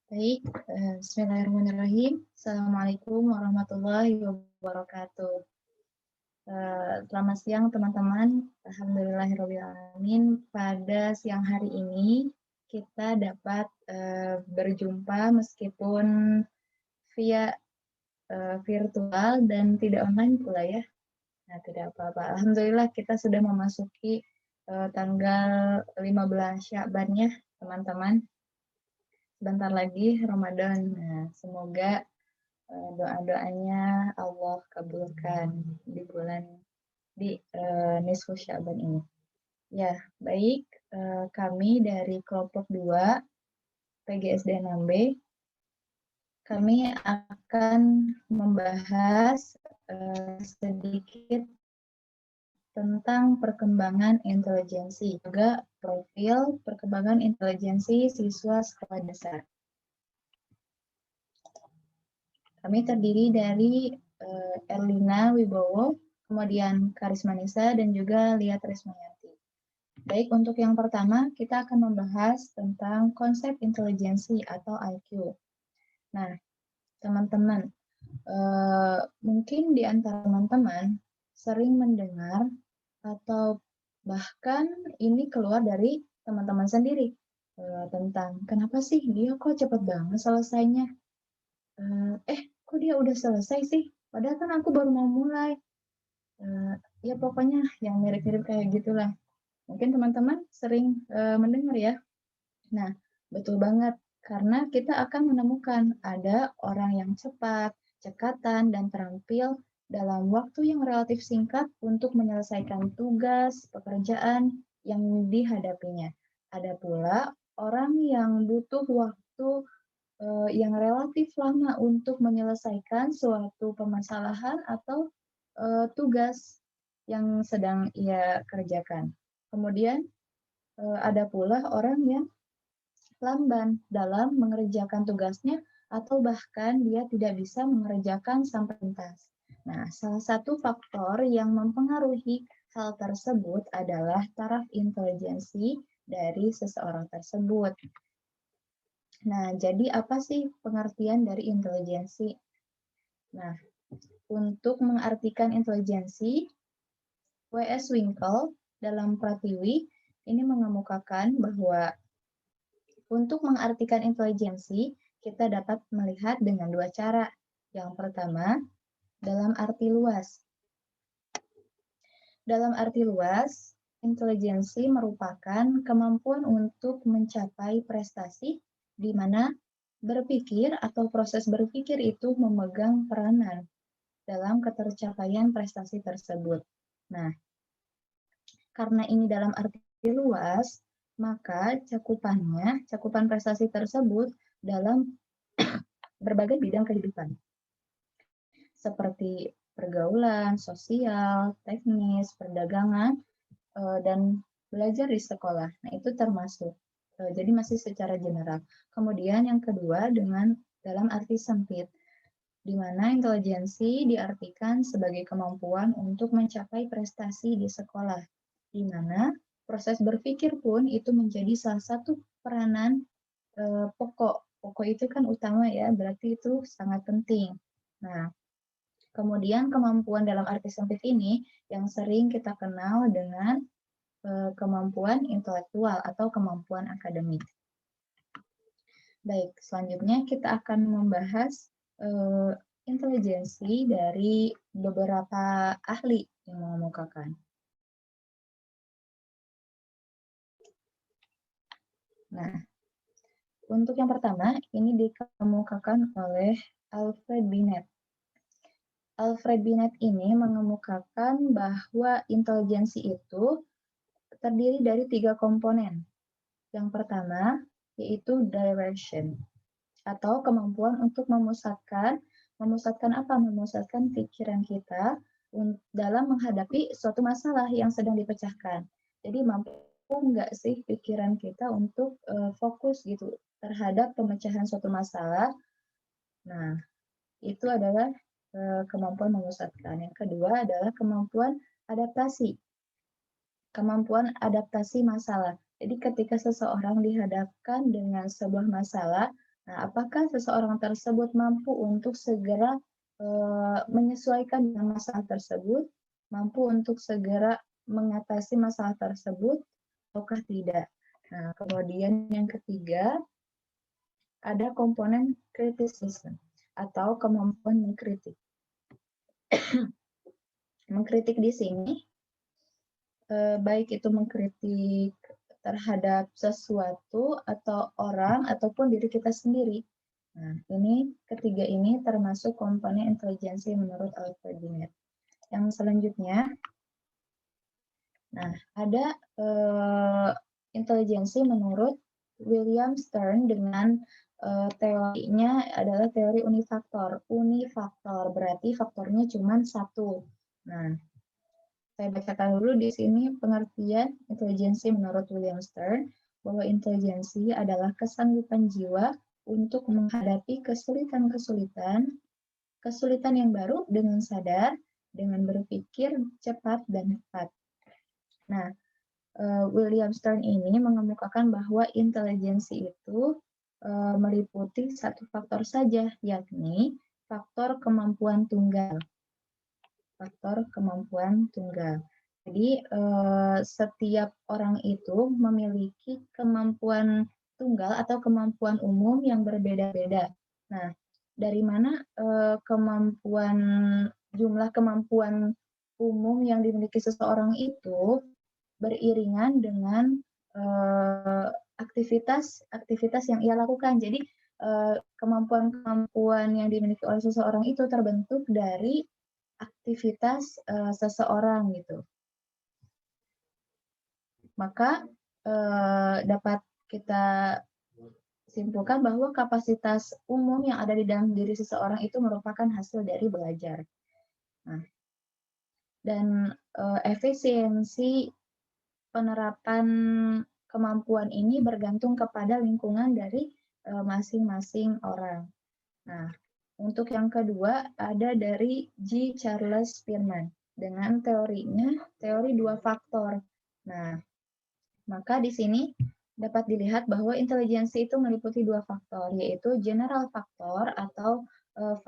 Baik, Bismillahirrahmanirrahim. Assalamualaikum warahmatullahi wabarakatuh. Selamat siang teman-teman. Alhamdulillahirrahmanirrahim. Pada siang hari ini kita dapat berjumpa meskipun via virtual dan tidak online pula ya. Nah, tidak apa-apa. Alhamdulillah kita sudah memasuki tanggal 15 Sya'ban ya, teman-teman. Sebentar lagi Ramadan. Nah, semoga doa-doanya Allah kabulkan di bulan nisfu Sya'ban ini. Ya, baik. Kami dari kelompok 2 PGSD 6B, kami akan membahas sedikit tentang perkembangan intelijensi, juga profil perkembangan intelijensi siswa sekolah dasar. Kami terdiri dari Erlina Wibowo, kemudian Karisma Nisa, dan juga Lia Trismayanti. Baik, untuk yang pertama, kita akan membahas tentang konsep intelijensi atau IQ. Nah, teman-teman, mungkin di antara teman-teman sering mendengar atau bahkan ini keluar dari teman-teman sendiri tentang kenapa sih dia kok cepat banget selesainya? Kok dia udah selesai sih? Padahal kan aku baru mau mulai. Ya pokoknya yang mirip-mirip kayak gitulah. Mungkin teman-teman sering mendengar ya. Nah, betul banget. Karena kita akan menemukan ada orang yang cepat, cekatan, dan terampil dalam waktu yang relatif singkat untuk menyelesaikan tugas, pekerjaan yang dihadapinya. Ada pula orang yang butuh waktu yang relatif lama untuk menyelesaikan suatu permasalahan atau tugas yang sedang ia kerjakan. Kemudian ada pula orang yang lamban dalam mengerjakan tugasnya atau bahkan dia tidak bisa mengerjakan sampai tuntas. Nah, salah satu faktor yang mempengaruhi hal tersebut adalah taraf intelijensi dari seseorang tersebut. Nah, jadi apa sih pengertian dari intelijensi? Nah, untuk mengartikan intelijensi, W.S. Winkel dalam Pratiwi ini mengemukakan bahwa untuk mengartikan intelijensi, kita dapat melihat dengan dua cara. Yang pertama, dalam arti luas. Dalam arti luas, intelijensi merupakan kemampuan untuk mencapai prestasi di mana berpikir atau proses berpikir itu memegang peranan dalam ketercapaian prestasi tersebut. Nah, karena ini dalam arti luas, maka cakupan prestasi tersebut dalam berbagai bidang kehidupan, seperti pergaulan, sosial, teknis, perdagangan, dan belajar di sekolah. Nah, itu termasuk. Jadi masih secara general. Kemudian yang kedua dalam arti sempit, di mana intelijensi diartikan sebagai kemampuan untuk mencapai prestasi di sekolah, di mana proses berpikir pun itu menjadi salah satu peranan pokok. Pokok itu kan utama ya, berarti itu sangat penting. Nah, kemudian kemampuan dalam arti sempit ini yang sering kita kenal dengan kemampuan intelektual atau kemampuan akademik. Baik, selanjutnya kita akan membahas intelijensi dari beberapa ahli yang mengemukakan. Nah, untuk yang pertama, ini dikemukakan oleh Alfred Binet. Alfred Binet ini mengemukakan bahwa intelijensi itu terdiri dari 3 komponen. Yang pertama, yaitu direction, atau kemampuan untuk memusatkan apa? Memusatkan pikiran kita dalam menghadapi suatu masalah yang sedang dipecahkan. Jadi mampu nggak sih pikiran kita untuk fokus gitu terhadap pemecahan suatu masalah? Nah, itu adalah kemampuan memusatkan. Yang kedua adalah kemampuan adaptasi. Kemampuan adaptasi masalah. Jadi ketika seseorang dihadapkan dengan sebuah masalah, Nah, apakah seseorang tersebut mampu untuk segera menyesuaikan dengan masalah tersebut, mampu untuk segera mengatasi masalah tersebut, ataukah tidak? Nah, kemudian yang ketiga, ada komponen criticism atau kemampuan mengkritik. Mengkritik di sini, baik itu mengkritik terhadap sesuatu atau orang ataupun diri kita sendiri. Nah, ini ketiga ini termasuk komponen intelijensi menurut Alfred Binet. Yang selanjutnya, nah ada intelijensi menurut William Stern dengan teorinya adalah teori unifaktor. Unifaktor berarti faktornya cuma satu. Nah, saya bacakan dulu di sini pengertian intelijensi menurut William Stern, bahwa intelijensi adalah kesanggupan jiwa untuk menghadapi kesulitan-kesulitan yang baru dengan sadar, dengan berpikir cepat dan tepat. Nah, William Stern ini mengemukakan bahwa intelijensi itu meliputi satu faktor saja, yakni faktor kemampuan tunggal. Faktor kemampuan tunggal. Jadi setiap orang itu memiliki kemampuan tunggal atau kemampuan umum yang berbeda-beda. Nah, dari mana jumlah kemampuan umum yang dimiliki seseorang itu beriringan dengan aktivitas yang ia lakukan. Jadi kemampuan-kemampuan yang dimiliki oleh seseorang itu terbentuk dari aktivitas seseorang gitu. Maka dapat kita simpulkan bahwa kapasitas umum yang ada di dalam diri seseorang itu merupakan hasil dari belajar. Nah, dan efisiensi penerapan kemampuan ini bergantung kepada lingkungan dari masing-masing orang. Nah, untuk yang kedua ada dari G. Charles Spearman dengan teorinya teori dua faktor. Nah, maka di sini dapat dilihat bahwa intelijensi itu meliputi dua faktor, yaitu general faktor atau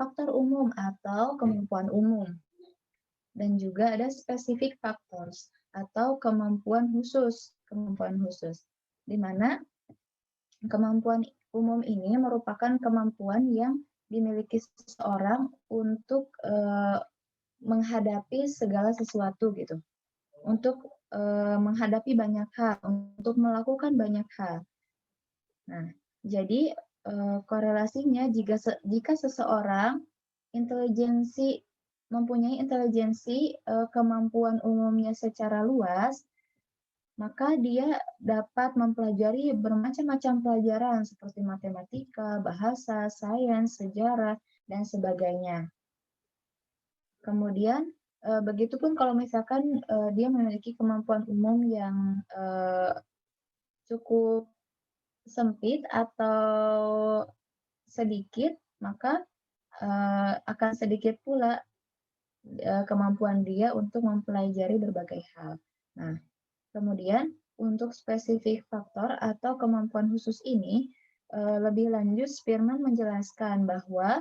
faktor umum atau kemampuan umum. Dan juga ada specific factors atau kemampuan khusus, di mana kemampuan umum ini merupakan kemampuan yang dimiliki seseorang untuk menghadapi segala sesuatu gitu, untuk menghadapi banyak hal, untuk melakukan banyak hal. Nah, jadi korelasinya jika seseorang mempunyai intelijensi kemampuan umumnya secara luas, maka dia dapat mempelajari bermacam-macam pelajaran seperti matematika, bahasa, sains, sejarah, dan sebagainya. Kemudian, begitupun kalau misalkan dia memiliki kemampuan umum yang cukup sempit atau sedikit, maka akan sedikit pula kemampuan dia untuk mempelajari berbagai hal. Nah, kemudian untuk spesifik faktor atau kemampuan khusus ini, lebih lanjut Spearman menjelaskan bahwa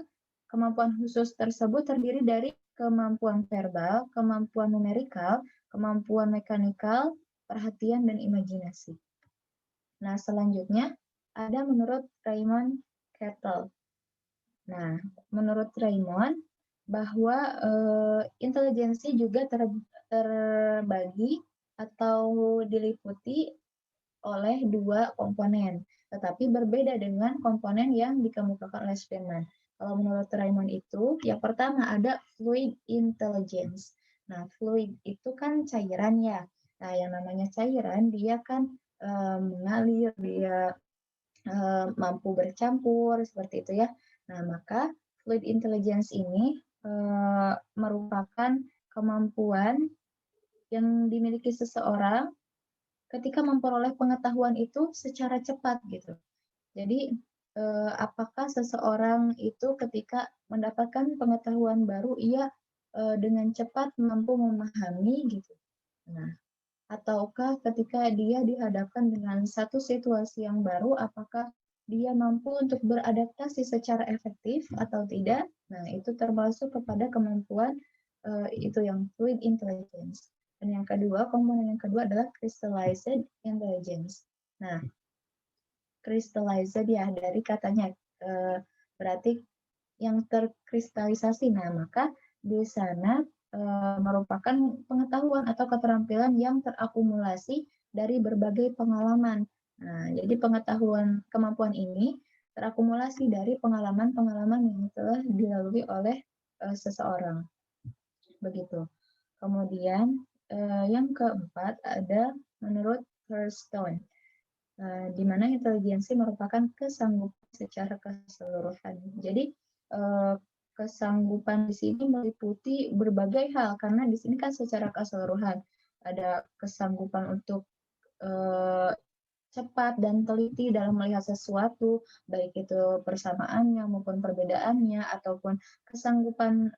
kemampuan khusus tersebut terdiri dari kemampuan verbal, kemampuan numerikal, kemampuan mekanikal, perhatian, dan imajinasi. Nah, selanjutnya ada menurut Raymond Cattell. Nah, menurut Raymond, bahwa intelijensi juga terbagi atau diliputi oleh dua komponen, tetapi berbeda dengan komponen yang dikemukakan oleh Spearman. Kalau menurut Raymond itu, yang pertama ada fluid intelligence. Nah, fluid itu kan cairan ya. Nah, yang namanya cairan, dia kan mengalir, dia mampu bercampur, seperti itu ya. Nah, maka fluid intelligence ini merupakan kemampuan yang dimiliki seseorang ketika memperoleh pengetahuan itu secara cepat gitu. Jadi apakah seseorang itu ketika mendapatkan pengetahuan baru ia dengan cepat mampu memahami gitu. Nah, ataukah ketika dia dihadapkan dengan satu situasi yang baru apakah dia mampu untuk beradaptasi secara efektif atau tidak. Nah, itu termasuk kepada kemampuan itu yang fluid intelligence. Dan yang kedua, komponen yang kedua adalah crystallized intelligence. Nah, crystallized ya dari katanya berarti yang terkristalisasi. Nah, maka di sana merupakan pengetahuan atau keterampilan yang terakumulasi dari berbagai pengalaman. Nah, jadi kemampuan ini terakumulasi dari pengalaman-pengalaman yang telah dilalui oleh seseorang. Begitu. Kemudian yang keempat ada menurut Thurstone, di mana intelijensi merupakan kesanggupan secara keseluruhan. Jadi kesanggupan di sini meliputi berbagai hal karena di sini kan secara keseluruhan ada kesanggupan untuk cepat dan teliti dalam melihat sesuatu, baik itu persamaannya maupun perbedaannya, ataupun kesanggupan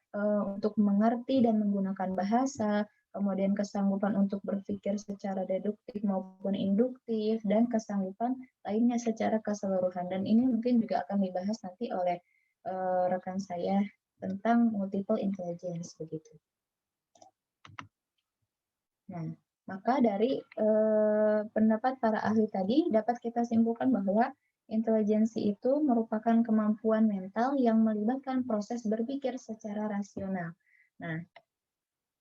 untuk mengerti dan menggunakan bahasa, kemudian kesanggupan untuk berpikir secara deduktif maupun induktif, dan kesanggupan lainnya secara keseluruhan. Dan ini mungkin juga akan dibahas nanti oleh rekan saya tentang multiple intelligence begitu. Nah, maka dari pendapat para ahli tadi dapat kita simpulkan bahwa intelijensi itu merupakan kemampuan mental yang melibatkan proses berpikir secara rasional. Nah,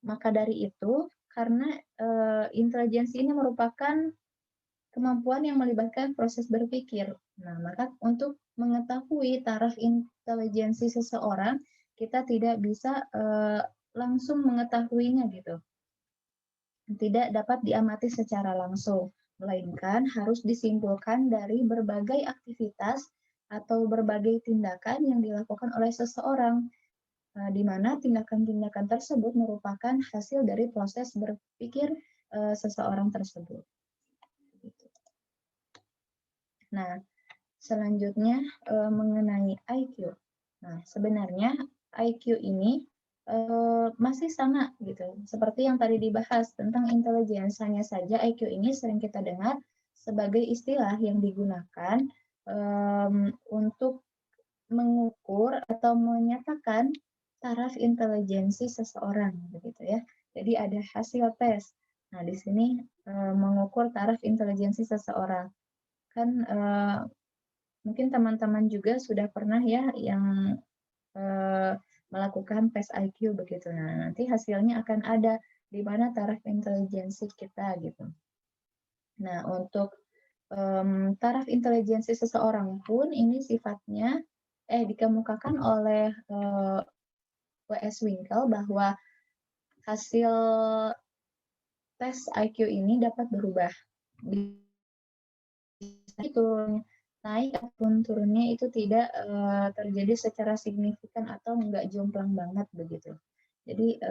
maka dari itu karena intelijensi ini merupakan kemampuan yang melibatkan proses berpikir. Nah, maka untuk mengetahui taraf intelijensi seseorang, kita tidak bisa langsung mengetahuinya gitu. Tidak dapat diamati secara langsung, melainkan harus disimpulkan dari berbagai aktivitas atau berbagai tindakan yang dilakukan oleh seseorang, di mana tindakan-tindakan tersebut merupakan hasil dari proses berpikir seseorang tersebut. Nah, selanjutnya mengenai IQ. Nah, sebenarnya IQ ini masih sama gitu. Seperti yang tadi dibahas tentang intelijensi, hanya saja IQ ini sering kita dengar sebagai istilah yang digunakan untuk mengukur atau menyatakan taraf intelijensi seseorang begitu ya. Jadi ada hasil tes. Nah, di sini mengukur taraf intelijensi seseorang. Kan mungkin teman-teman juga sudah pernah ya yang melakukan tes IQ begitu. Nah, nanti hasilnya akan ada di mana taraf intelijensi kita gitu. Nah, untuk taraf intelijensi seseorang pun ini sifatnya dikemukakan oleh W.S. Winkel bahwa hasil tes IQ ini dapat berubah. Itu naik ataupun turunnya itu tidak terjadi secara signifikan atau enggak jomplang banget begitu. Jadi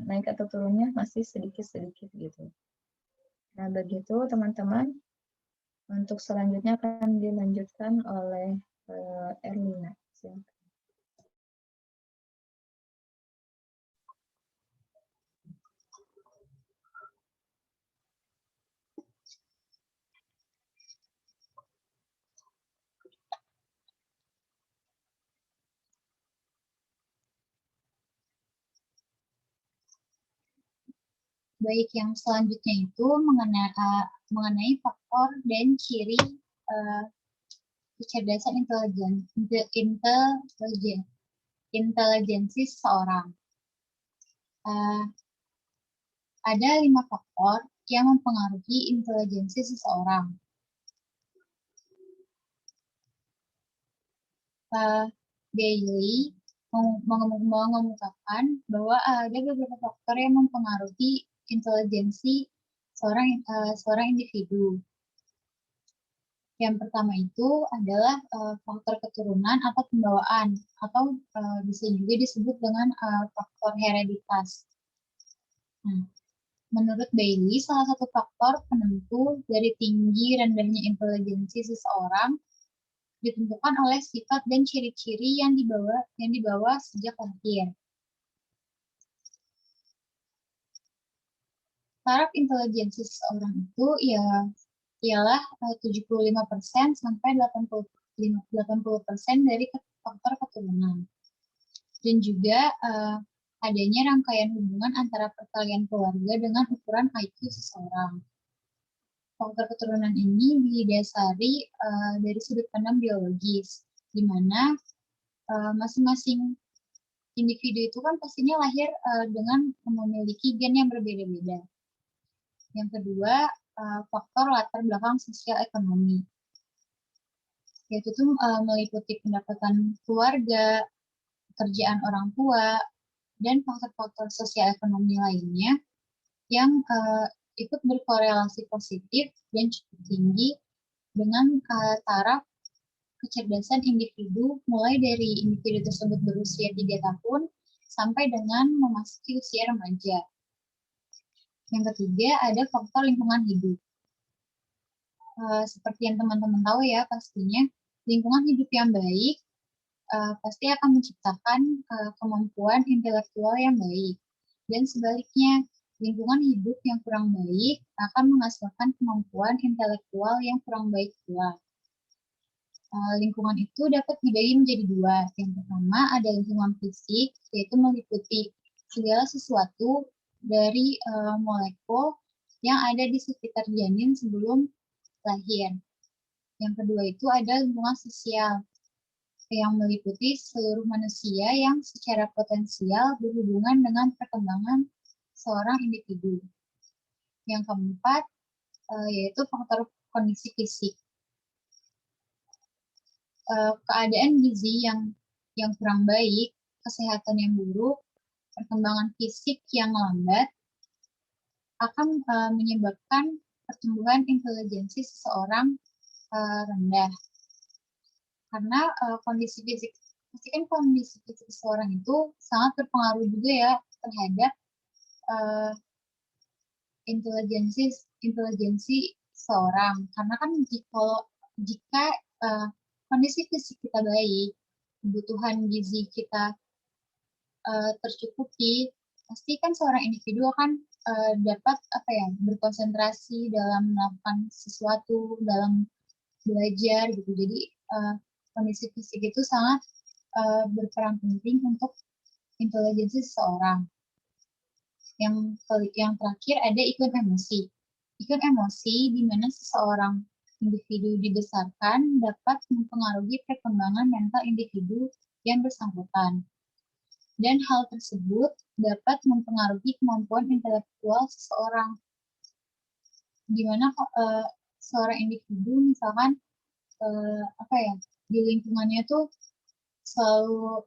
naik atau turunnya masih sedikit-sedikit gitu. Nah, begitu teman-teman. Untuk selanjutnya akan dilanjutkan oleh Erlina. Baik, yang selanjutnya itu mengenai faktor dan ciri kecerdasan intelijensi seseorang. Ada 5 faktor yang mempengaruhi intelijensi seseorang. Bailey mengemukakan bahwa ada beberapa faktor yang mempengaruhi intelijensi seorang individu. Yang pertama itu adalah faktor keturunan atau pembawaan, atau bisa juga disebut dengan faktor hereditas. Nah, menurut Bailey, salah satu faktor penentu dari tinggi rendahnya intelijensi seseorang ditentukan oleh sifat dan ciri-ciri yang dibawa sejak lahir. Taraf intelijensi seseorang itu ya ialah 75% sampai 80% dari faktor keturunan. Dan juga adanya rangkaian hubungan antara perkalian keluarga dengan ukuran IQ seseorang. Faktor keturunan ini didasari dari sudut pandang biologis, di mana masing-masing individu itu kan pastinya lahir dengan memiliki gen yang berbeda-beda. Yang kedua, faktor latar belakang sosial ekonomi, yaitu meliputi pendapatan keluarga, pekerjaan orang tua, dan faktor-faktor sosial ekonomi lainnya yang ikut berkorelasi positif dan cukup tinggi dengan taraf kecerdasan individu, mulai dari individu tersebut berusia 3 tahun sampai dengan memasuki usia remaja. Yang ketiga, ada faktor lingkungan hidup. Seperti yang teman-teman tahu ya, pastinya lingkungan hidup yang baik pasti akan menciptakan kemampuan intelektual yang baik. Dan sebaliknya, lingkungan hidup yang kurang baik akan menghasilkan kemampuan intelektual yang kurang baik pula. Lingkungan itu dapat dibagi menjadi dua. Yang pertama ada lingkungan fisik, yaitu meliputi segala sesuatu dari molekul yang ada di sekitar janin sebelum lahir. Yang kedua itu ada lingkungan sosial, yang meliputi seluruh manusia yang secara potensial berhubungan dengan perkembangan seorang individu. Yang keempat, yaitu faktor kondisi fisik. Keadaan gizi yang kurang baik, kesehatan yang buruk, perkembangan fisik yang lambat, akan menyebabkan pertumbuhan intelijensi seseorang rendah. Karena kondisi fisik seseorang itu sangat berpengaruh juga ya terhadap intelijensi seseorang. Karena kan jika kondisi fisik kita baik, kebutuhan gizi kita tercukupi, pasti kan seorang individu akan dapat berkonsentrasi dalam melakukan sesuatu, dalam belajar gitu. Jadi kondisi fisik itu sangat berperan penting untuk intelijensi seseorang. Yang terakhir ada iklim emosi. Iklim emosi di mana seseorang individu dibesarkan dapat mempengaruhi perkembangan mental individu yang bersangkutan. Dan hal tersebut dapat mempengaruhi kemampuan intelektual seseorang. Di mana seorang individu misalkan di lingkungannya tuh selalu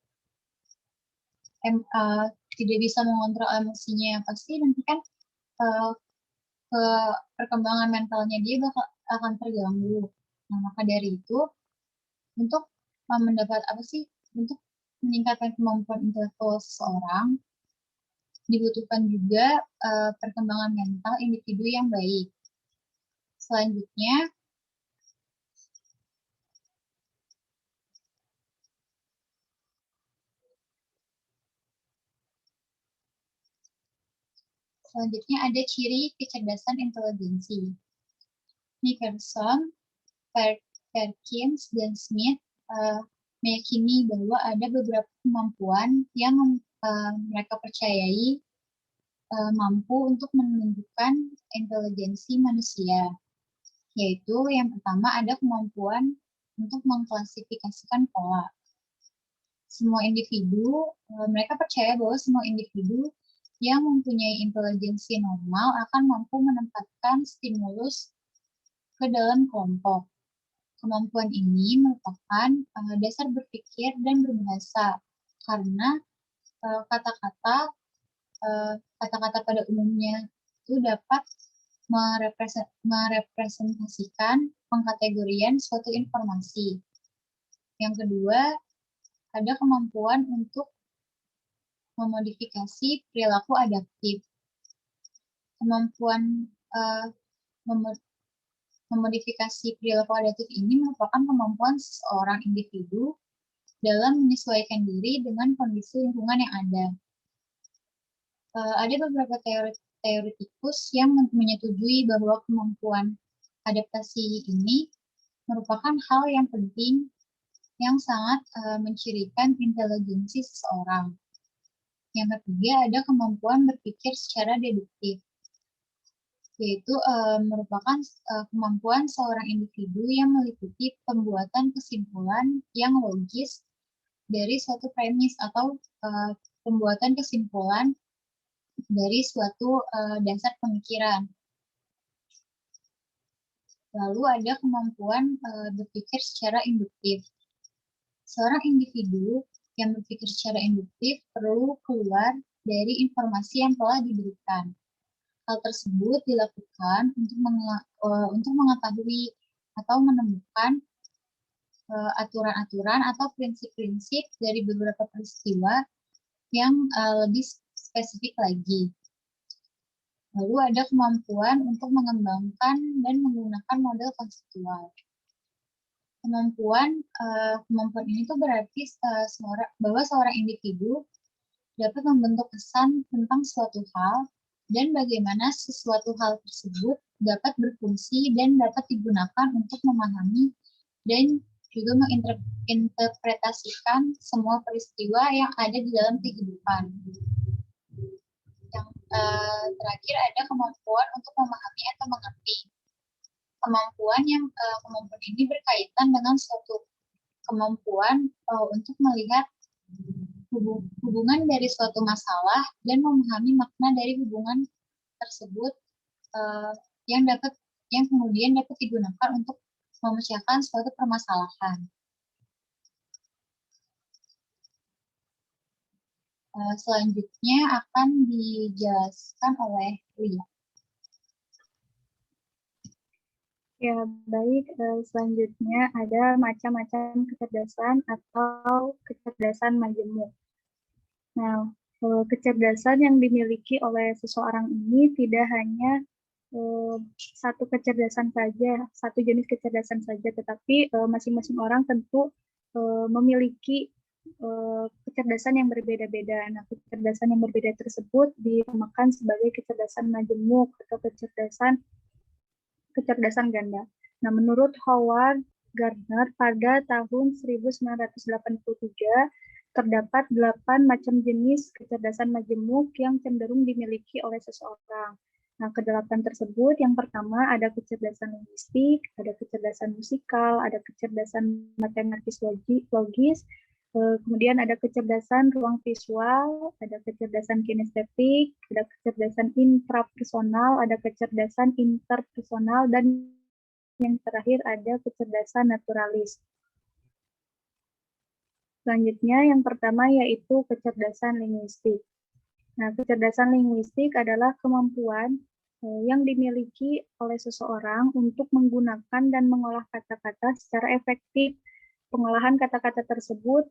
tidak bisa mengontrol emosinya, pasti nanti kan ke perkembangan mentalnya dia akan terganggu. Nah, maka dari itu untuk untuk meningkatkan kemampuan intelektual seseorang dibutuhkan juga perkembangan mental individu yang baik. Selanjutnya ada ciri kecerdasan intelijensi. Nickerson, Perkins, dan Smith meyakini bahwa ada beberapa kemampuan yang mereka percayai mampu untuk menunjukkan intelijensi manusia. Yaitu yang pertama ada kemampuan untuk mengklasifikasikan pola. Semua individu, mereka percaya bahwa semua individu yang mempunyai intelijensi normal akan mampu menempatkan stimulus ke dalam kelompok. Kemampuan ini merupakan dasar berpikir dan berbahasa, karena kata-kata pada umumnya itu dapat merepresentasikan pengkategorian suatu informasi. Yang kedua, ada kemampuan untuk memodifikasi perilaku adaptif. Kemampuan memodifikasi perilaku adaptif ini merupakan kemampuan seorang individu dalam menyesuaikan diri dengan kondisi lingkungan yang ada. Ada beberapa teoretikus yang menyetujui bahwa kemampuan Adaptasi ini merupakan hal yang penting yang sangat mencirikan intelijensi seseorang. Yang ketiga ada kemampuan berpikir secara deduktif, yaitu merupakan kemampuan seorang individu yang meliputi pembuatan kesimpulan yang logis dari suatu premis atau pembuatan kesimpulan dari suatu dasar pemikiran. Lalu ada kemampuan berpikir secara induktif. Seorang individu yang berpikir secara induktif perlu keluar dari informasi yang telah diberikan. Hal tersebut dilakukan untuk mengetahui atau menemukan aturan-aturan atau prinsip-prinsip dari beberapa peristiwa yang lebih spesifik lagi. Lalu ada kemampuan untuk mengembangkan dan menggunakan model konseptual. Kemampuan ini tuh berarti bahwa seorang individu dapat membentuk kesan tentang suatu hal dan bagaimana sesuatu hal tersebut dapat berfungsi dan dapat digunakan untuk memahami dan juga menginterpretasikan semua peristiwa yang ada di dalam kehidupan. Yang terakhir ada kemampuan untuk memahami atau mengerti. Kemampuan ini berkaitan dengan suatu kemampuan untuk melihat hubungan dari suatu masalah dan memahami makna dari hubungan tersebut yang kemudian dapat digunakan untuk memecahkan suatu permasalahan. Selanjutnya akan dijelaskan oleh Lia. Ya, baik. Selanjutnya ada macam-macam kecerdasan atau kecerdasan majemuk. Nah, kecerdasan yang dimiliki oleh seseorang ini tidak hanya satu kecerdasan saja, satu jenis kecerdasan saja, tetapi masing-masing orang tentu memiliki kecerdasan yang berbeda-beda. Nah, kecerdasan yang berbeda tersebut dinamakan sebagai kecerdasan majemuk atau kecerdasan ganda. Nah, menurut Howard Gardner pada tahun 1983 terdapat 8 macam jenis kecerdasan majemuk yang cenderung dimiliki oleh seseorang. Nah, kedelapan tersebut yang pertama ada kecerdasan linguistik, ada kecerdasan musikal, ada kecerdasan matematis logis, kemudian ada kecerdasan ruang visual, ada kecerdasan kinestetik, ada kecerdasan intrapersonal, ada kecerdasan interpersonal, dan yang terakhir ada kecerdasan naturalis. Selanjutnya yang pertama yaitu kecerdasan linguistik. Nah, kecerdasan linguistik adalah kemampuan yang dimiliki oleh seseorang untuk menggunakan dan mengolah kata-kata secara efektif. Pengolahan kata-kata tersebut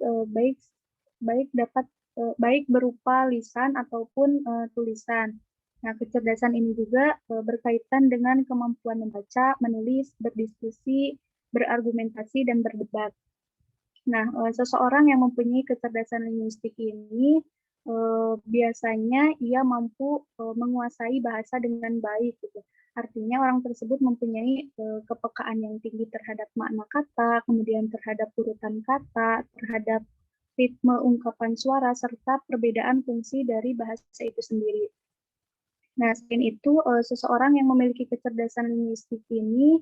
baik berupa lisan ataupun tulisan. Nah, kecerdasan ini juga berkaitan dengan kemampuan membaca, menulis, berdiskusi, berargumentasi, dan berdebat. Nah, seseorang yang mempunyai kecerdasan linguistik ini biasanya ia mampu menguasai bahasa dengan baik gitu. Artinya orang tersebut mempunyai kepekaan yang tinggi terhadap makna kata, kemudian terhadap urutan kata, terhadap ritme ungkapan suara, serta perbedaan fungsi dari bahasa itu sendiri. Nah, selain itu, seseorang yang memiliki kecerdasan linguistik ini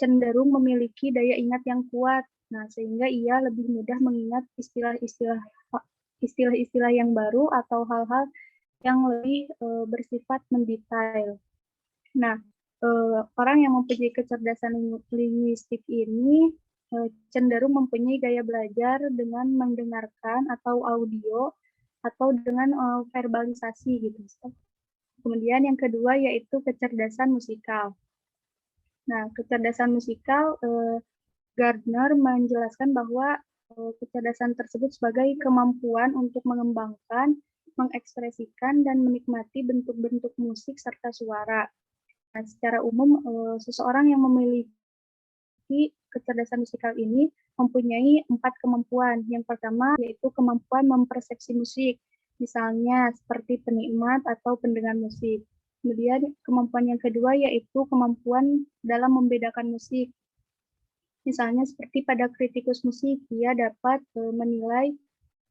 cenderung memiliki daya ingat yang kuat. Nah, sehingga ia lebih mudah mengingat istilah-istilah yang baru atau hal-hal yang lebih bersifat mendetail. Nah, orang yang mempunyai kecerdasan linguistik ini cenderung mempunyai gaya belajar dengan mendengarkan atau audio atau dengan verbalisasi gitu. Kemudian yang kedua yaitu kecerdasan musikal. Nah, kecerdasan musikal Gardner menjelaskan bahwa kecerdasan tersebut sebagai kemampuan untuk mengembangkan, mengekspresikan, dan menikmati bentuk-bentuk musik serta suara. Nah, secara umum, seseorang yang memiliki kecerdasan musikal ini mempunyai 4 kemampuan. Yang pertama yaitu kemampuan mempersepsi musik, misalnya seperti penikmat atau pendengar musik. Kemudian kemampuan yang kedua yaitu kemampuan dalam membedakan musik. Misalnya seperti pada kritikus musik, dia dapat menilai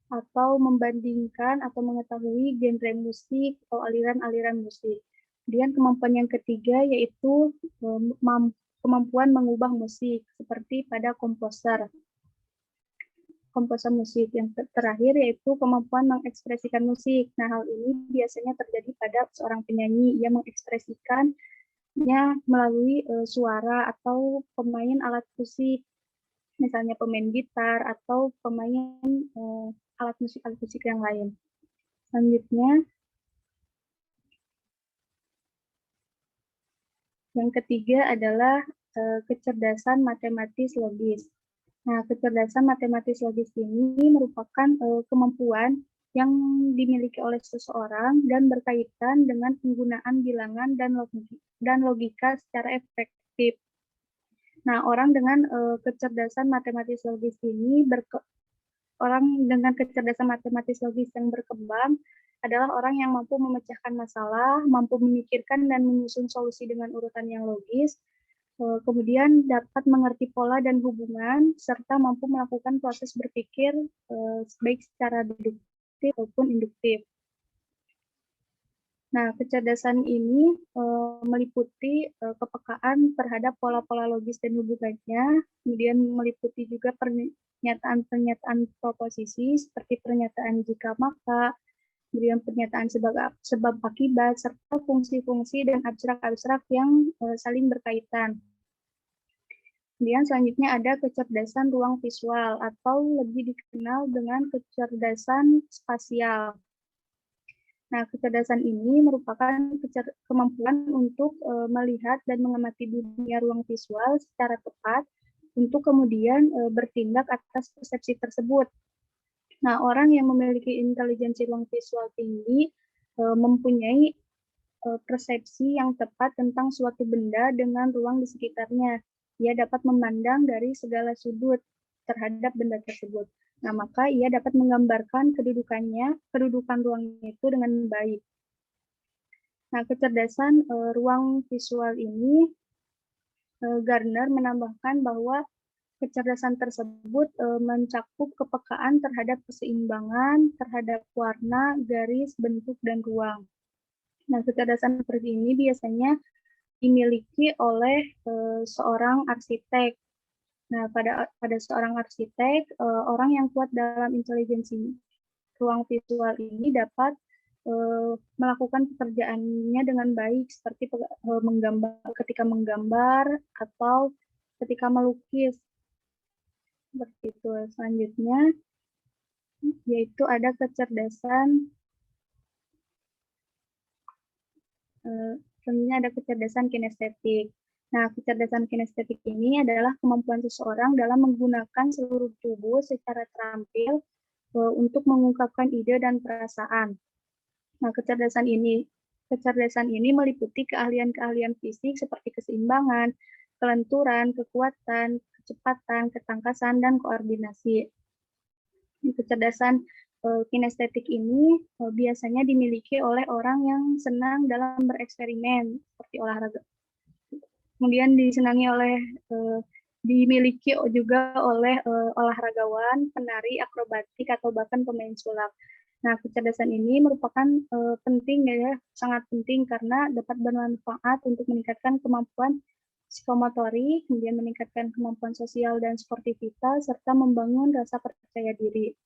atau membandingkan atau mengetahui genre musik atau aliran-aliran musik. Kemudian kemampuan yang ketiga yaitu kemampuan mengubah musik, seperti pada komposer musik. Yang terakhir yaitu kemampuan mengekspresikan musik. Nah, hal ini biasanya terjadi pada seorang penyanyi yang mengekspresikannya melalui suara atau pemain alat musik, misalnya pemain gitar atau pemain alat musik yang lain. Selanjutnya, yang ketiga adalah kecerdasan matematis logis. Nah, kecerdasan matematis logis ini merupakan kemampuan yang dimiliki oleh seseorang dan berkaitan dengan penggunaan bilangan dan logika secara efektif. Nah, orang dengan kecerdasan matematis logis ini yang berkembang adalah orang yang mampu memecahkan masalah, mampu memikirkan dan menyusun solusi dengan urutan yang logis, kemudian dapat mengerti pola dan hubungan, serta mampu melakukan proses berpikir baik secara deduktif maupun induktif. Nah, kecerdasan ini meliputi kepekaan terhadap pola-pola logis dan hubungannya, kemudian meliputi juga pernyataan-pernyataan proposisi seperti pernyataan jika maka, kemudian pernyataan sebab akibat, serta fungsi-fungsi dan abstrak-abstrak yang saling berkaitan. Kemudian selanjutnya ada kecerdasan ruang visual atau lebih dikenal dengan kecerdasan spasial. Nah, kecerdasan ini merupakan kemampuan untuk melihat dan mengamati dunia ruang visual secara tepat untuk kemudian bertindak atas persepsi tersebut. Nah, orang yang memiliki intelijensi ruang visual tinggi mempunyai persepsi yang tepat tentang suatu benda dengan ruang di sekitarnya. Ia dapat memandang dari segala sudut terhadap benda tersebut. Nah, maka ia dapat menggambarkan kedudukan ruang itu dengan baik. Nah, kecerdasan ruang visual ini, Gardner menambahkan bahwa kecerdasan tersebut mencakup kepekaan terhadap keseimbangan, terhadap warna, garis, bentuk, dan ruang. Nah, kecerdasan seperti ini biasanya dimiliki oleh seorang arsitek. Nah, pada seorang arsitek, orang yang kuat dalam intelijensi ruang visual ini dapat melakukan pekerjaannya dengan baik, seperti ketika menggambar atau ketika melukis. Seperti itu. Selanjutnya, yaitu ada kecerdasan kinestetik. Nah, kecerdasan kinestetik ini adalah kemampuan seseorang dalam menggunakan seluruh tubuh secara terampil untuk mengungkapkan ide dan perasaan. Nah, kecerdasan ini meliputi keahlian-keahlian fisik seperti keseimbangan, kelenturan, kekuatan, kecepatan, ketangkasan, dan koordinasi. Kecerdasan kinestetik ini biasanya dimiliki oleh orang yang senang dalam bereksperimen seperti olahraga. Kemudian dimiliki juga oleh olahragawan, penari, akrobatik, atau bahkan pemain sulap. Nah, kecerdasan ini merupakan sangat penting karena dapat bermanfaat untuk meningkatkan kemampuan psikomotorik, kemudian meningkatkan kemampuan sosial dan sportivitas, serta membangun rasa percaya diri.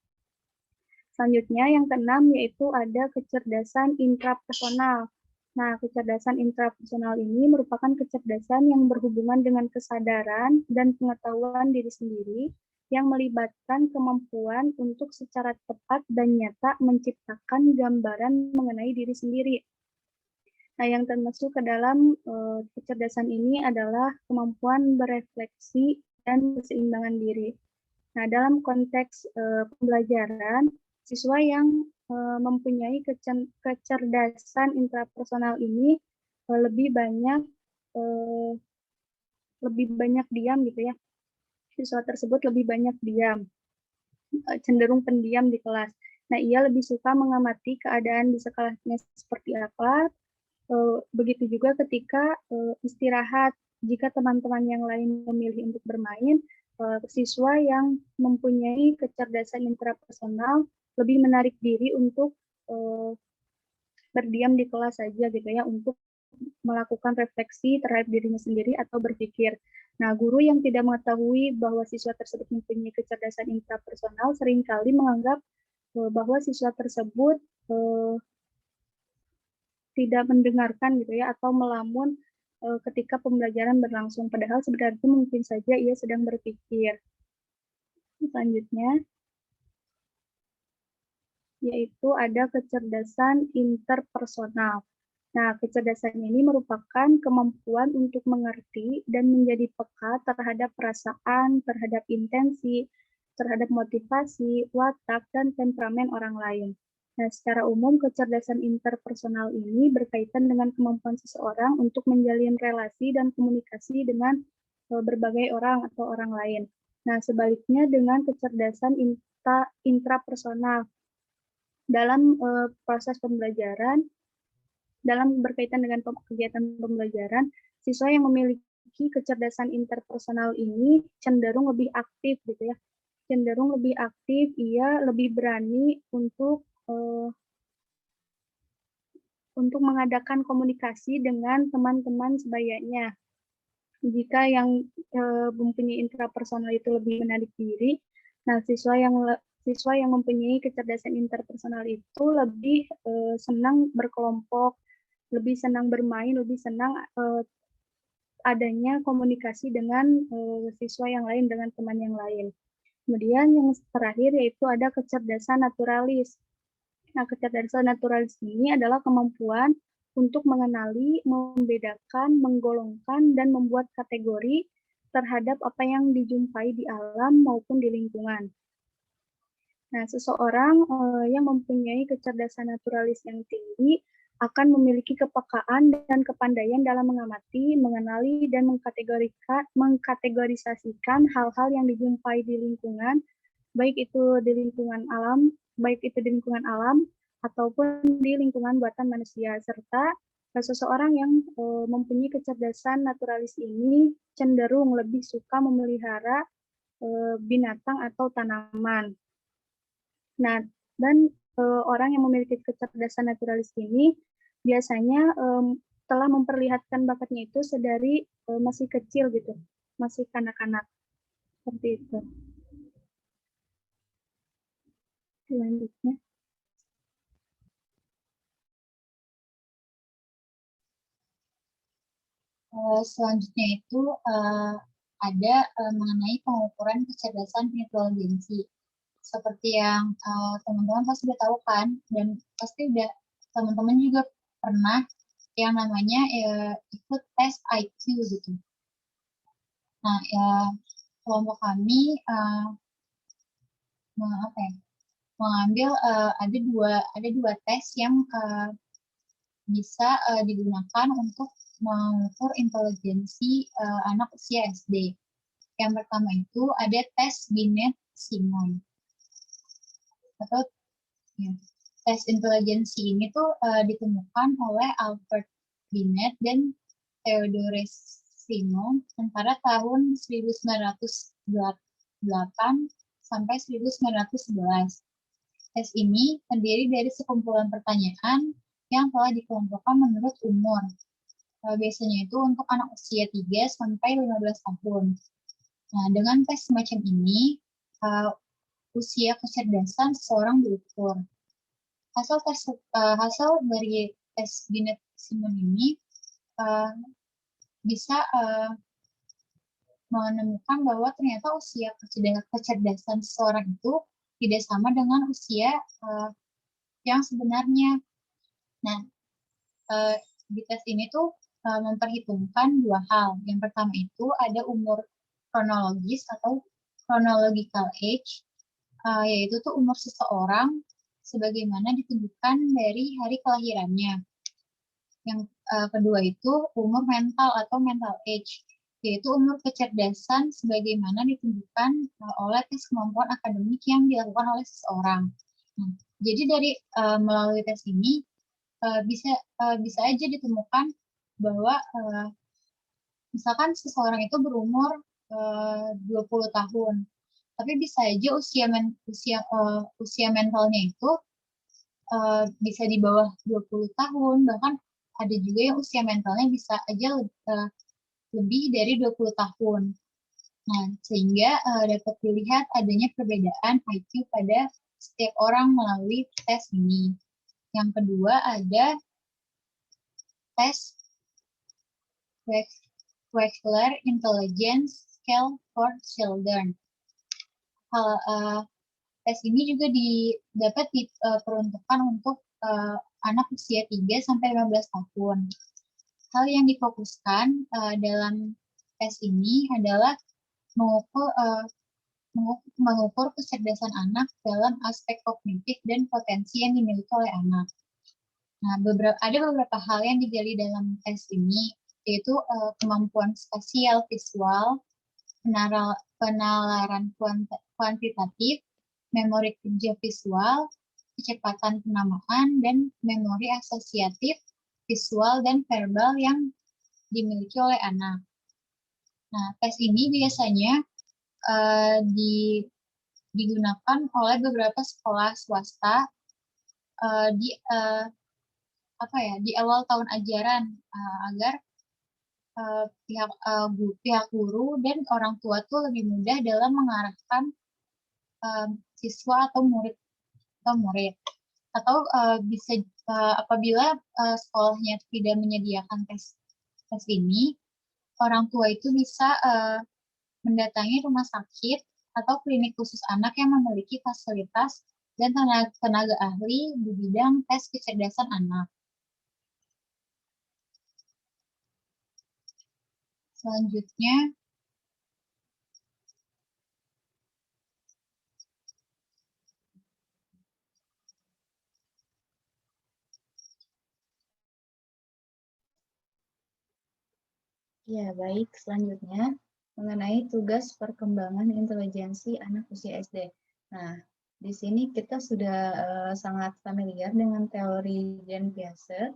Selanjutnya, yang keenam yaitu ada kecerdasan intrapersonal. Nah, kecerdasan intrapersonal ini merupakan kecerdasan yang berhubungan dengan kesadaran dan pengetahuan diri sendiri yang melibatkan kemampuan untuk secara tepat dan nyata menciptakan gambaran mengenai diri sendiri. Nah, yang termasuk ke dalam kecerdasan ini adalah kemampuan berefleksi dan keseimbangan diri. Nah, dalam konteks pembelajaran, siswa yang mempunyai kecerdasan intrapersonal ini lebih banyak diam gitu ya. Siswa tersebut lebih banyak diam, cenderung pendiam di kelas. Nah, ia lebih suka mengamati keadaan di sekolahnya seperti apa, Begitu juga ketika istirahat, jika teman-teman yang lain memilih untuk bermain, siswa yang mempunyai kecerdasan intrapersonal lebih menarik diri untuk berdiam di kelas saja gitu ya, untuk melakukan refleksi terhadap dirinya sendiri atau berpikir. Nah, guru yang tidak mengetahui bahwa siswa tersebut mempunyai kecerdasan intrapersonal seringkali menganggap bahwa siswa tersebut tidak mendengarkan gitu ya, atau melamun ketika pembelajaran berlangsung, padahal sebenarnya mungkin saja ia sedang berpikir. Selanjutnya, yaitu ada kecerdasan interpersonal. Nah, kecerdasan ini merupakan kemampuan untuk mengerti dan menjadi peka terhadap perasaan, terhadap intensi, terhadap motivasi, watak, dan temperamen orang lain. Nah, secara umum, kecerdasan interpersonal ini berkaitan dengan kemampuan seseorang untuk menjalin relasi dan komunikasi dengan berbagai orang atau orang lain. Nah, sebaliknya dengan kecerdasan intrapersonal dalam proses pembelajaran, dalam berkaitan dengan kegiatan pembelajaran, siswa yang memiliki kecerdasan interpersonal ini cenderung lebih aktif gitu ya. Cenderung lebih aktif, ia lebih berani untuk mengadakan komunikasi dengan teman-teman sebayanya. Jika yang mempunyai intrapersonal itu lebih menarik diri, nah siswa yang mempunyai kecerdasan interpersonal itu lebih senang berkelompok, lebih senang bermain, lebih senang adanya komunikasi dengan siswa yang lain, dengan teman yang lain. Kemudian yang terakhir yaitu ada kecerdasan naturalis. Nah, kecerdasan naturalis ini adalah kemampuan untuk mengenali, membedakan, menggolongkan, dan membuat kategori terhadap apa yang dijumpai di alam maupun di lingkungan. Nah, seseorang yang mempunyai kecerdasan naturalis yang tinggi akan memiliki kepekaan dan kepandaian dalam mengamati, mengenali, dan mengkategorisasikan hal-hal yang dijumpai di lingkungan, baik itu di lingkungan alam ataupun di lingkungan buatan manusia, serta seseorang yang mempunyai kecerdasan naturalis ini cenderung lebih suka memelihara binatang atau tanaman. Nah, dan orang yang memiliki kecerdasan naturalis ini biasanya telah memperlihatkan bakatnya itu sedari masih kecil gitu, masih kanak-kanak, seperti itu. Selanjutnya. Selanjutnya itu ada mengenai pengukuran kecerdasan intelijensi. Seperti yang teman-teman pasti sudah tahu kan, dan pasti udah teman-teman juga pernah yang namanya ikut tes IQ gitu. Nah, kelompok kami mengambil ada dua tes yang bisa digunakan untuk mengukur intelijensi anak usia SD. Yang pertama itu ada tes Binet-Simon. Atau ya, tes intelijensi ini tuh ditemukan oleh Albert Binet dan Theodore Simon antara tahun 1908 sampai 1911. Tes ini terdiri dari sekumpulan pertanyaan yang telah dikelompokkan menurut umur. Biasanya itu untuk anak usia 3 sampai 15 tahun. Nah, dengan tes semacam ini, usia kecerdasan seseorang diukur. Hasil dari tes Binet-Simon ini bisa menemukan bahwa ternyata usia kecerdasan seseorang itu tidak sama dengan usia yang sebenarnya. Nah, di tes ini tuh memperhitungkan dua hal. Yang pertama itu ada umur kronologis atau chronological age, yaitu tuh umur seseorang sebagaimana ditentukan dari hari kelahirannya. Yang kedua itu umur mental atau mental age, yaitu umur kecerdasan sebagaimana ditentukan oleh tes kemampuan akademik yang dilakukan oleh seseorang. Nah, jadi dari melalui tes ini bisa aja ditemukan bahwa misalkan seseorang itu berumur 20 tahun, tapi bisa aja usia mentalnya itu bisa di bawah 20 tahun, bahkan ada juga yang usia mentalnya bisa aja lebih dari 20 tahun. Nah, sehingga dapat dilihat adanya perbedaan IQ pada setiap orang melalui tes ini. Yang kedua ada tes Wechsler Intelligence Scale for Children. Tes ini juga dapat diperuntukkan untuk anak usia 3-15 tahun. Hal yang difokuskan dalam tes ini adalah mengukur kecerdasan anak dalam aspek kognitif dan potensi yang dimiliki oleh anak. Nah, ada beberapa hal yang digali dalam tes ini, yaitu kemampuan spasial visual, penalaran kuantitatif, memori kerja visual, kecepatan penamaan, dan memori asosiatif visual dan verbal yang dimiliki oleh anak. Nah, tes ini biasanya digunakan oleh beberapa sekolah swasta di awal tahun ajaran agar pihak guru dan orang tua tuh lebih mudah dalam mengarahkan siswa atau murid atau bisa apabila sekolahnya tidak menyediakan tes ini, orang tua itu bisa mendatangi rumah sakit atau klinik khusus anak yang memiliki fasilitas dan tenaga ahli di bidang tes kecerdasan anak. Selanjutnya, Ya, baik. Selanjutnya, mengenai tugas perkembangan intelijensi anak usia SD. Nah, di sini kita sudah sangat familiar dengan teori Jean Piaget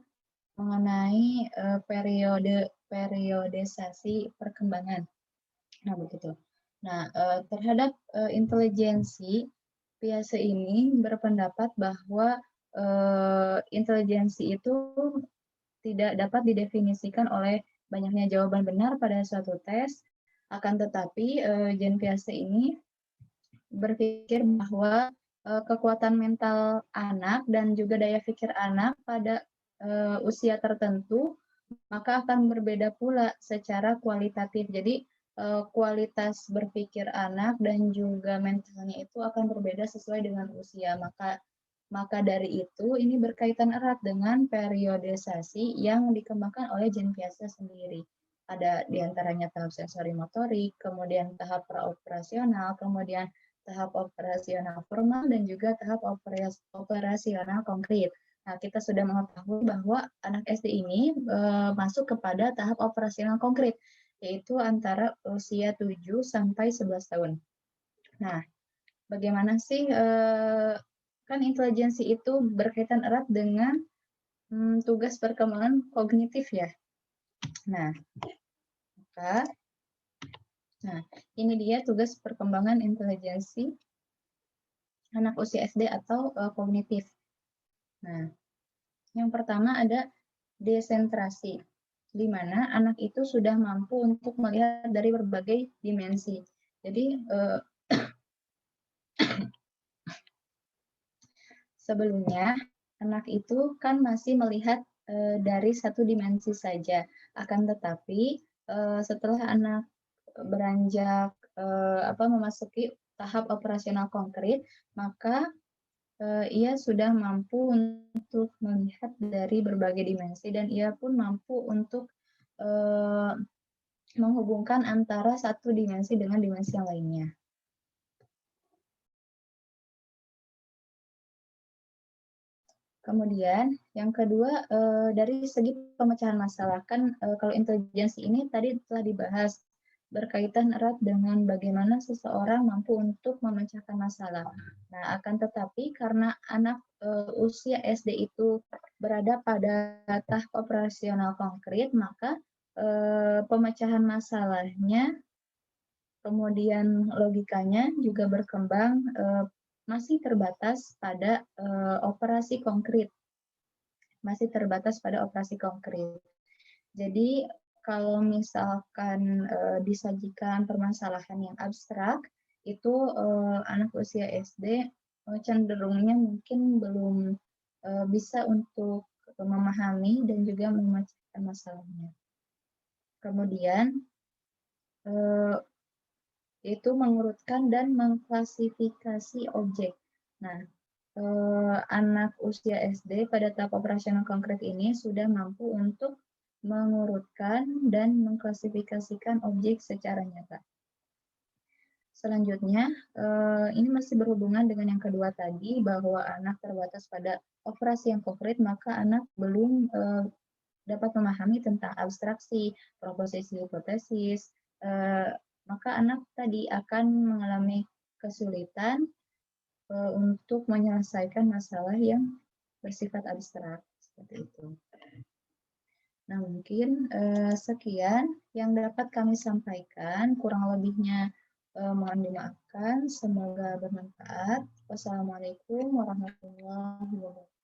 mengenai periodisasi perkembangan. Nah, begitu. Nah, terhadap intelijensi, Piaget ini berpendapat bahwa intelijensi itu tidak dapat didefinisikan oleh banyaknya jawaban benar pada suatu tes, akan tetapi Jean Piaget ini berpikir bahwa kekuatan mental anak dan juga daya pikir anak pada usia tertentu maka akan berbeda pula secara kualitatif. Jadi kualitas berpikir anak dan juga mentalnya itu akan berbeda sesuai dengan usia. Maka dari itu ini berkaitan erat dengan periodisasi yang dikembangkan oleh Jean Piaget sendiri. Ada diantaranya tahap sensori motorik, kemudian tahap praoperasional, kemudian tahap operasional formal, dan juga tahap operasional konkret. Nah, kita sudah mengetahui bahwa anak SD ini masuk kepada tahap operasional konkret, yaitu antara usia 7 sampai 11 tahun. Nah, bagaimana sih kan intelijensi itu berkaitan erat dengan tugas perkembangan kognitif ya. Nah, ini dia tugas perkembangan intelijensi anak usia SD atau kognitif. Nah, yang pertama ada desentrasi, di mana anak itu sudah mampu untuk melihat dari berbagai dimensi. Jadi sebelumnya anak itu kan masih melihat dari satu dimensi saja. Akan tetapi setelah anak beranjak memasuki tahap operasional konkret, maka ia sudah mampu untuk melihat dari berbagai dimensi dan ia pun mampu untuk menghubungkan antara satu dimensi dengan dimensi yang lainnya. Kemudian yang kedua dari segi pemecahan masalah, kan kalau intelijensi ini tadi telah dibahas berkaitan erat dengan bagaimana seseorang mampu untuk memecahkan masalah. Nah, akan tetapi karena anak usia SD itu berada pada tahap operasional konkret, maka pemecahan masalahnya, kemudian logikanya juga berkembang masih terbatas pada operasi konkret. Masih terbatas pada operasi konkret. Jadi kalau misalkan disajikan permasalahan yang abstrak, itu anak usia SD cenderungnya mungkin belum bisa untuk memahami dan juga memecahkan masalahnya. Kemudian itu mengurutkan dan mengklasifikasi objek. Nah, anak usia SD pada tahap operasional konkret ini sudah mampu untuk mengurutkan dan mengklasifikasikan objek secara nyata. Selanjutnya, ini masih berhubungan dengan yang kedua tadi, bahwa anak terbatas pada operasi yang konkret, maka anak belum dapat memahami tentang abstraksi, proposisi, hipotesis, maka anak tadi akan mengalami kesulitan untuk menyelesaikan masalah yang bersifat abstrak, seperti itu. Nah, mungkin sekian yang dapat kami sampaikan, kurang lebihnya mohon dimaafkan, semoga bermanfaat. Wassalamualaikum warahmatullahi wabarakatuh.